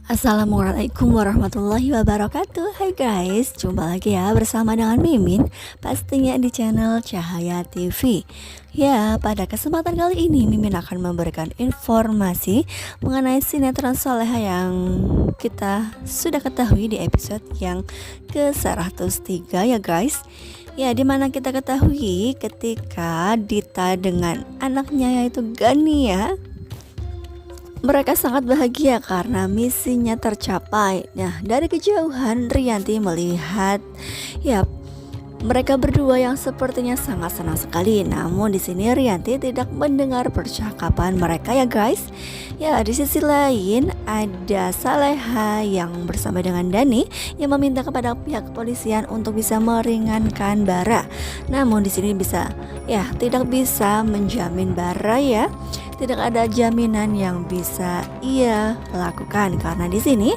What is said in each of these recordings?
Assalamualaikum warahmatullahi wabarakatuh. Hai guys, jumpa lagi ya bersama dengan Mimin, pastinya di channel Cahaya TV. Ya, pada kesempatan kali ini Mimin akan memberikan informasi mengenai sinetron Soleha yang kita sudah ketahui di episode yang ke-103 ya guys. Ya, dimana kita ketahui ketika Dita dengan anaknya yaitu Gania, mereka sangat bahagia karena misinya tercapai. Nah, dari kejauhan Rianti melihat mereka berdua yang sepertinya sangat senang sekali. Namun di sini Rianti tidak mendengar percakapan mereka ya guys. Ya, di sisi lain ada Saleha yang bersama dengan Dani yang meminta kepada pihak kepolisian untuk bisa meringankan Bara. Namun di sini tidak bisa menjamin Bara ya. Tidak ada jaminan yang bisa ia lakukan karena di sini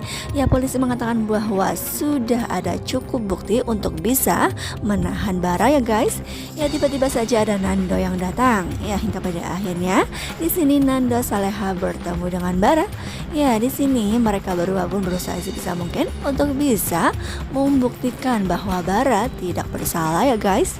polisi mengatakan bahwa sudah ada cukup bukti untuk bisa menahan Bara ya guys. Ya, tiba-tiba saja ada Nando yang datang. Ya, hingga pada akhirnya di sini Nando Saleha bertemu dengan Bara. Ya, di sini mereka berdua pun berusaha sebisa mungkin untuk bisa membuktikan bahwa Bara tidak bersalah ya guys.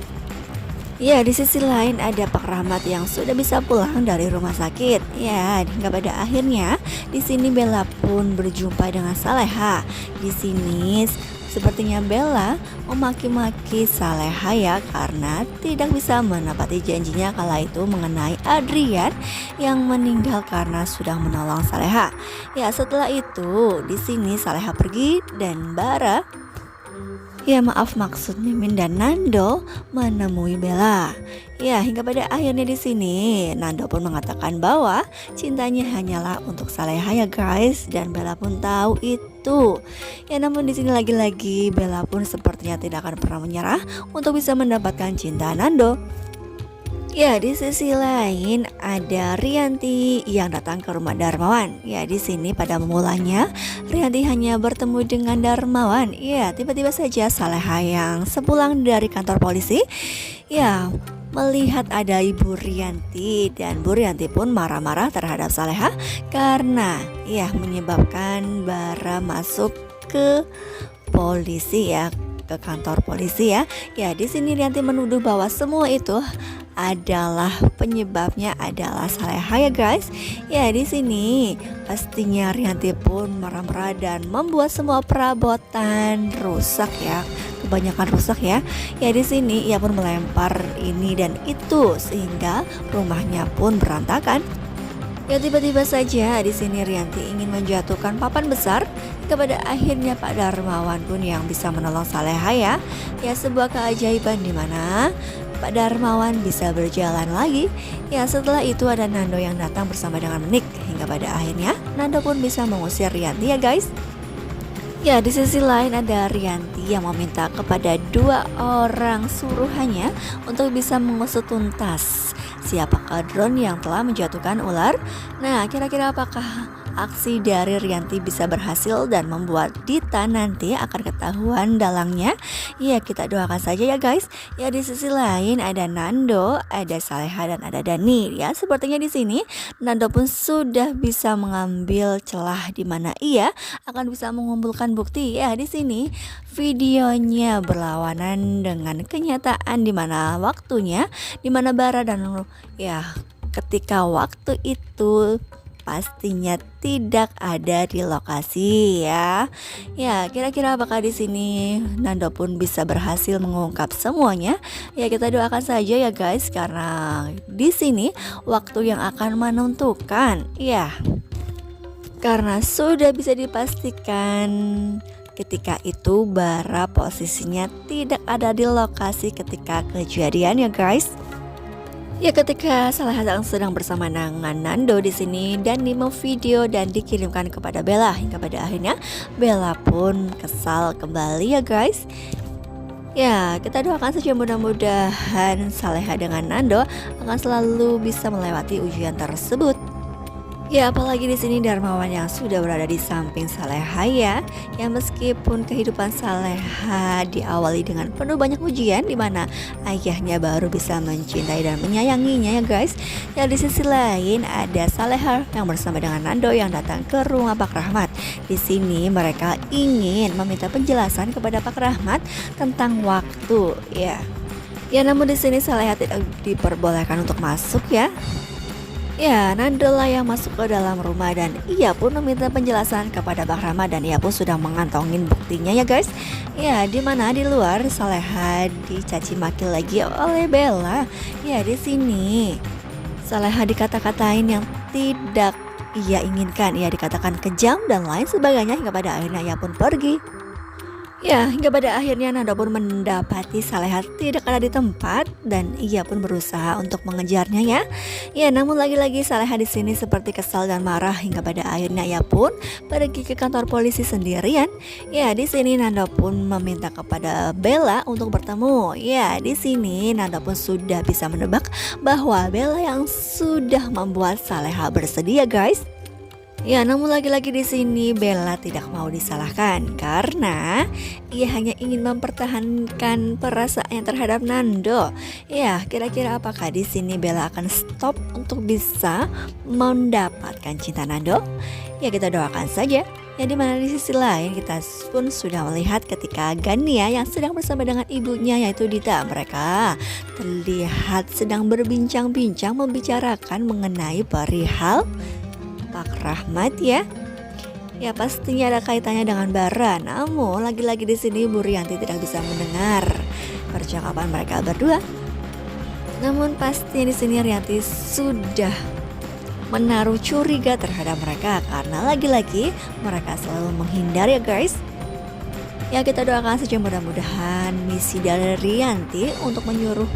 Ya, di sisi lain ada Pak Rahmat yang sudah bisa pulang dari rumah sakit. Ya, hingga pada akhirnya di sini Bella pun berjumpa dengan Saleha. Di sini sepertinya Bella memaki-maki Saleha ya karena tidak bisa menepati janjinya kala itu mengenai Adrian yang meninggal karena sudah menolong Saleha. Ya, setelah itu di sini Saleha pergi dan Bara maksud Mimin dan Nando menemui Bella. Ya, hingga pada akhirnya di sini Nando pun mengatakan bahwa cintanya hanyalah untuk Saleha ya guys, dan Bella pun tahu itu. Ya, namun di sini lagi-lagi Bella pun sepertinya tidak akan pernah menyerah untuk bisa mendapatkan cinta Nando. Ya, di sisi lain ada Rianti yang datang ke rumah Darmawan. Ya, di sini pada mulanya Rianti hanya bertemu dengan Darmawan. Ya, tiba-tiba saja Saleha yang sepulang dari kantor polisi melihat ada Ibu Rianti, dan Bu Rianti pun marah-marah terhadap Saleha karena menyebabkan Bara masuk ke polisi ke kantor polisi ya. Ya, di sini Rianti menuduh bahwa semua itu adalah penyebabnya adalah Saleha ya guys. Ya, di sini pastinya Rianti pun marah-marah dan membuat semua perabotan rusak ya. Kebanyakan rusak ya. Ya, di sini ia pun melempar ini dan itu sehingga rumahnya pun berantakan. Ya, tiba-tiba saja di sini Rianti ingin menjatuhkan papan besar. Kepada akhirnya Pak Darmawan pun yang bisa menolong Saleha ya. Ya, sebuah keajaiban di mana Pak Darmawan bisa berjalan lagi. Ya, setelah itu ada Nando yang datang bersama dengan Nick. Hingga pada akhirnya Nando pun bisa mengusir Rianti ya guys. Ya, di sisi lain ada Rianti yang meminta kepada dua orang suruhannya untuk bisa mengusut tuntas siapakah drone yang telah menjatuhkan ular. Nah, kira-kira apakah aksi dari Rianti bisa berhasil dan membuat Dita nanti akan ketahuan dalangnya? Ya, kita doakan saja ya guys. Ya, di sisi lain ada Nando, ada Saleha dan ada Dani. Ya, sepertinya di sini Nando pun sudah bisa mengambil celah di mana ia akan bisa mengumpulkan bukti. Ya, di sini videonya berlawanan dengan kenyataan di mana waktunya, di mana Bara dan ketika waktu itu pastinya tidak ada di lokasi ya. Ya, kira-kira apakah di sini Nando pun bisa berhasil mengungkap semuanya? Ya, kita doakan saja ya guys karena di sini waktu yang akan menentukan. Ya, karena sudah bisa dipastikan ketika itu Bara posisinya tidak ada di lokasi ketika kejadian ya guys. Ya, ketika Saleha sedang bersama dengan Nando di sini dan video dan dikirimkan kepada Bella, hingga pada akhirnya Bella pun kesal kembali ya guys. Ya, kita doakan saja mudah-mudahan Saleha dengan Nando akan selalu bisa melewati ujian tersebut. Ya, apalagi di sini Darmawan yang sudah berada di samping Saleha ya. Yang meskipun kehidupan Saleha diawali dengan penuh banyak ujian, di mana ayahnya baru bisa mencintai dan menyayanginya ya guys. Ya, di sisi lain ada Saleha yang bersama dengan Nando yang datang ke rumah Pak Rahmat. Di sini mereka ingin meminta penjelasan kepada Pak Rahmat tentang waktu, ya. Ya, namun di sini Saleha tidak diperbolehkan untuk masuk ya. Ya, Nandela yang masuk ke dalam rumah dan ia pun meminta penjelasan kepada Bang Rama dan ia pun sudah mengantongin buktinya ya guys. Ya, di mana di luar Saleha dicaci maki lagi oleh Bella. Ya, di sini Saleha dikata-katain yang tidak ia inginkan. Ia dikatakan kejam dan lain sebagainya hingga pada akhirnya ia pun pergi. Ya, hingga pada akhirnya Nanda pun mendapati Saleha tidak ada di tempat dan ia pun berusaha untuk mengejarnya ya. Ya, namun lagi-lagi Saleha di sini seperti kesal dan marah hingga pada akhirnya ia pun pergi ke kantor polisi sendirian. Ya, di sini Nanda pun meminta kepada Bella untuk bertemu. Ya, di sini Nanda pun sudah bisa menebak bahwa Bella yang sudah membuat Saleha bersedia, guys. Ya, namun lagi-lagi di sini Bella tidak mau disalahkan karena ia hanya ingin mempertahankan perasaannya terhadap Nando. Ya, kira-kira apakah di sini Bella akan stop untuk bisa mendapatkan cinta Nando? Ya, kita doakan saja. Ya, dimana di sisi lain kita pun sudah melihat ketika Gania yang sedang bersama dengan ibunya yaitu Dita, mereka terlihat sedang berbincang-bincang membicarakan mengenai perihal Pak Rahmat ya. Ya, pastinya ada kaitannya dengan Bara. Namun lagi-lagi di sini Bu Rianti tidak bisa mendengar percakapan mereka berdua. Namun pasti di sini Rianti sudah menaruh curiga terhadap mereka karena lagi-lagi mereka selalu menghindar ya guys. Ya, kita doakan saja mudah-mudahan misi dari Rianti untuk menyuruh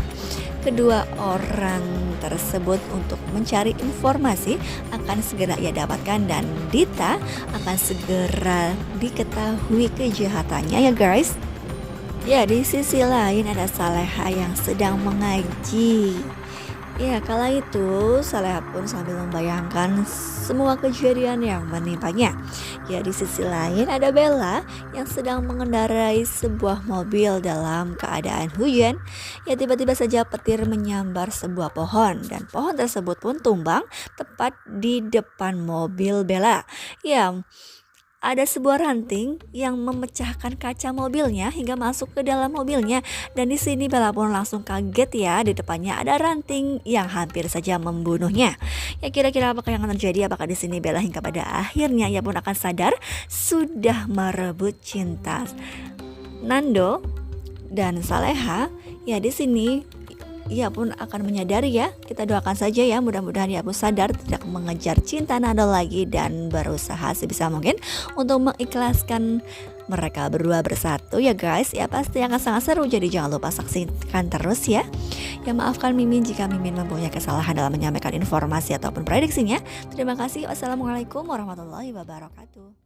kedua orang tersebut untuk mencari informasi akan segera ia dapatkan dan Dita akan segera diketahui kejahatannya ya guys. Ya, di sisi lain ada Saleha yang sedang mengaji. Ya, kala itu Saleha pun sambil membayangkan semua kejadian yang menimpanya. Ya, di sisi lain ada Bella yang sedang mengendarai sebuah mobil dalam keadaan hujan. Ya, tiba-tiba saja petir menyambar sebuah pohon dan pohon tersebut pun tumbang tepat di depan mobil Bella. Ya, ada sebuah ranting yang memecahkan kaca mobilnya hingga masuk ke dalam mobilnya dan di sini Bella pun langsung kaget ya, di depannya ada ranting yang hampir saja membunuhnya. Ya, kira-kira apakah yang akan terjadi? Apakah di sini Bella hingga pada akhirnya ia pun akan sadar sudah merebut cinta Nando dan Saleha? Ya, di sini ia pun akan menyadari ya. Kita doakan saja ya, mudah-mudahan ia pun sadar tidak mengejar cinta Nando lagi dan berusaha sebisa mungkin untuk mengikhlaskan mereka berdua bersatu ya guys. Ya, pasti akan sangat seru, jadi jangan lupa saksikan terus ya. Ya, maafkan Mimin jika Mimin mempunyai kesalahan dalam menyampaikan informasi ataupun prediksinya. Terima kasih. Wassalamualaikum warahmatullahi wabarakatuh.